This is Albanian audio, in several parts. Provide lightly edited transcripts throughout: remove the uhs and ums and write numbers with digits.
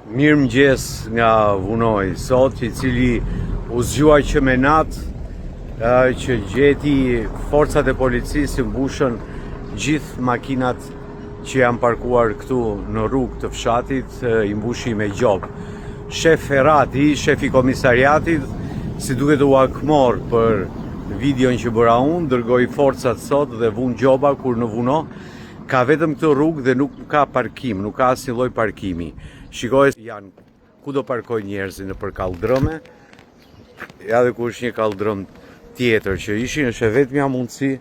Mirë mëngjes nga Vunoj, sot i cili u zgjua që me natë që gjeti forcat e policisë mbushën gjithë makinat që janë parkuar këtu në rrugë të fshatit, i mbushi me gjobë. Shef Ferrati, shefi komisariatit, si duket u akmor për videon që bëra unë, dërgoi forcat sot dhe vun gjoba kur në Vuno ka vetëm këtë rrugë dhe nuk ka parkim, nuk ka asnjë lloj parkimi. Shikoj janë ku do parkoj njerëzit nëpër kaldrëme, ja dhe ku është një kaldrëm tjetër që ishin, është vetmja mundësi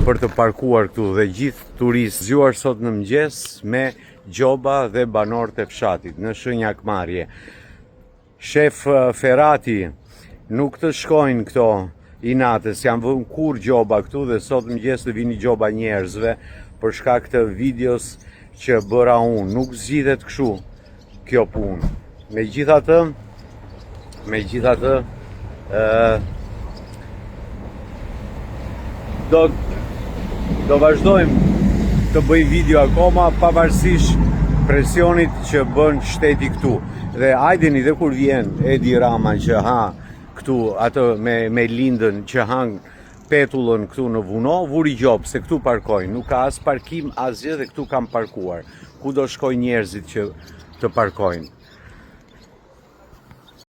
për të parkuar këtu dhe gjithë turistë zgjuar sot në mëngjes me gjoba dhe banorët e fshatit në shenjë akmarrje. Shef Ferrati, nuk të shkojnë këto i natës, janë vënë kur gjoba këtu dhe sot mëngjes të vini gjoba njerëzve për shkak të videos që bëra unë. Nuk zgjidhet kështu kjo punë. Megjithatë, do vazhdojmë të bëj video akoma pavarësisht presionit që bën shteti këtu. Dhe hajdeni dhe kur vjen Edi Rama që ha këtu atë me lindën që hang petullën këtu në Vuno, vuri gjobë se këtu parkojnë, nuk ka as parkim asgjë dhe këtu kam parkuar. Ku do shkojnë njerëzit që të parkojnë?